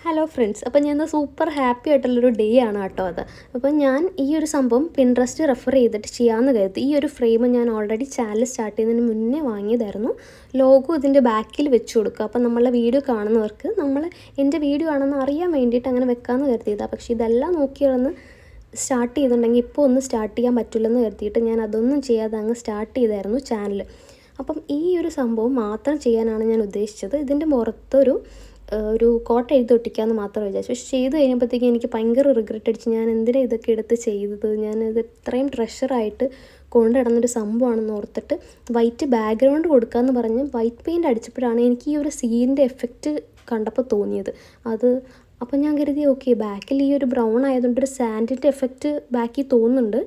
Hello friends, അപ്പോൾ ഞാൻ super happy ആയിട്ടുള്ളൊരു ഡേ ആണ് കേട്ടോ അത്. അപ്പോൾ ഞാൻ ഈ ഒരു സംഭവം പിൻട്രസ്റ്റ് റെഫർ ചെയ്തിട്ട് ചെയ്യാമെന്ന് കരുതി. ഈ ഒരു ഫ്രെയിം ഞാൻ ഓൾറെഡി ചാനൽ സ്റ്റാർട്ട് ചെയ്യുന്നതിന് മുന്നേ വാങ്ങിയതായിരുന്നു. ലോഗോ ഇതിൻ്റെ ബാക്കിൽ വെച്ച് കൊടുക്കുക. അപ്പോൾ നമ്മളെ വീഡിയോ കാണുന്നവർക്ക് എൻ്റെ വീഡിയോ ആണെന്ന് അറിയാൻ വേണ്ടിയിട്ട് അങ്ങനെ വെക്കാമെന്ന് കരുതിയതാണ്. പക്ഷേ ഇതെല്ലാം നോക്കിയാണെന്ന് സ്റ്റാർട്ട് ചെയ്തിട്ടുണ്ടെങ്കിൽ ഇപ്പോൾ ഒന്ന് സ്റ്റാർട്ട് ചെയ്യാൻ പറ്റില്ലെന്ന് കരുതിയിട്ട് ഞാൻ അതൊന്നും ചെയ്യാതെ അങ്ങ് സ്റ്റാർട്ട് ചെയ്തായിരുന്നു ചാനൽ. അപ്പം ഈ ഒരു സംഭവം മാത്രം ചെയ്യാനാണ് ഞാൻ ഉദ്ദേശിച്ചത്. ഇതിൻ്റെ ഒരു കോട്ട എഴുതി ഒട്ടിക്കാമെന്ന് മാത്രം വിചാരിച്ചു. പക്ഷെ ചെയ്ത് കഴിഞ്ഞപ്പോഴത്തേക്കും എനിക്ക് ഭയങ്കര റിഗ്രറ്റ് അടിച്ച്. ഞാൻ എന്തിനാണ് ഇതൊക്കെ എടുത്ത് ചെയ്തത്, ഞാനിത് ഇത്രയും ട്രഷറായിട്ട് കൊണ്ടിടുന്നൊരു സംഭവമാണെന്ന് ഓർത്തിട്ട് വൈറ്റ് ബാക്ക്ഗ്രൗണ്ട് കൊടുക്കാമെന്ന് പറഞ്ഞ് വൈറ്റ് പെയിൻറ്റ് അടിച്ചപ്പോഴാണ് എനിക്ക് ഈ ഒരു സീനിൻ്റെ എഫക്റ്റ് കണ്ടപ്പോൾ തോന്നിയത്. അപ്പോൾ ഞാൻ കരുതി ഓക്കെ, ബാക്കിൽ ഈ ഒരു ബ്രൗൺ ആയതുകൊണ്ട് ഒരു സാൻഡിൻ്റെ എഫക്റ്റ് ബാക്കിൽ തോന്നുന്നുണ്ട്.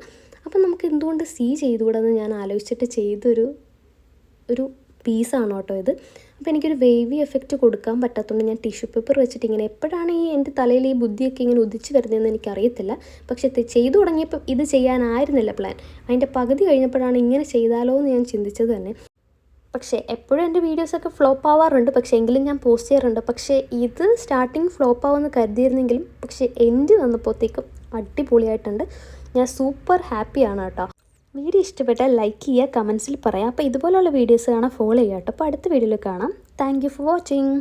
അപ്പം നമുക്ക് എന്തുകൊണ്ട് ചെയ്തുകൂടെന്ന് ഞാൻ ആലോചിച്ചിട്ട് ചെയ്തൊരു പീസാണ് കേട്ടോ ഇത്. അപ്പോൾ എനിക്കൊരു വേവി എഫക്റ്റ് കൊടുക്കാൻ പറ്റാത്തതുകൊണ്ട് ഞാൻ ടിഷ്യൂ പേപ്പർ വെച്ചിട്ട് ഇങ്ങനെ, എപ്പോഴാണ് എൻ്റെ തലയിൽ ഈ ബുദ്ധിയൊക്കെ ഇങ്ങനെ ഉദിച്ച് വരുന്നതെന്ന് എനിക്കറിയത്തില്ല. പക്ഷേ ചെയ്തു തുടങ്ങിയപ്പം ഇത് ചെയ്യാനായിരുന്നില്ല പ്ലാൻ. അതിൻ്റെ പകുതി കഴിഞ്ഞപ്പോഴാണ് ഇങ്ങനെ ചെയ്താലോ എന്ന് ഞാൻ ചിന്തിച്ചത് തന്നെ. പക്ഷേ എപ്പോഴും എൻ്റെ വീഡിയോസൊക്കെ ഫ്ലോപ്പ് ആവാറുണ്ട്, പക്ഷേ എങ്കിലും ഞാൻ പോസ്റ്റ് ചെയ്യാറുണ്ട്. പക്ഷേ ഇത് സ്റ്റാർട്ടിങ് ഫ്ലോപ്പ് ആവുമെന്ന് കരുതിയിരുന്നെങ്കിലും പക്ഷേ എൻഡ് വന്നപ്പോഴത്തേക്കും അടിപൊളിയായിട്ടുണ്ട്. ഞാൻ സൂപ്പർ ഹാപ്പിയാണ് കേട്ടോ. വീഡിയോ ഇഷ്ടപ്പെട്ടാൽ ലൈക്ക് ചെയ്യുക, കമൻസിൽ പറയാം. അപ്പോൾ ഇതുപോലുള്ള വീഡിയോസ് കാണാൻ ഫോളോ ചെയ്യാം കേട്ടോ. അപ്പോൾ അടുത്ത വീഡിയോയിൽ കാണാം. Thank you for watching.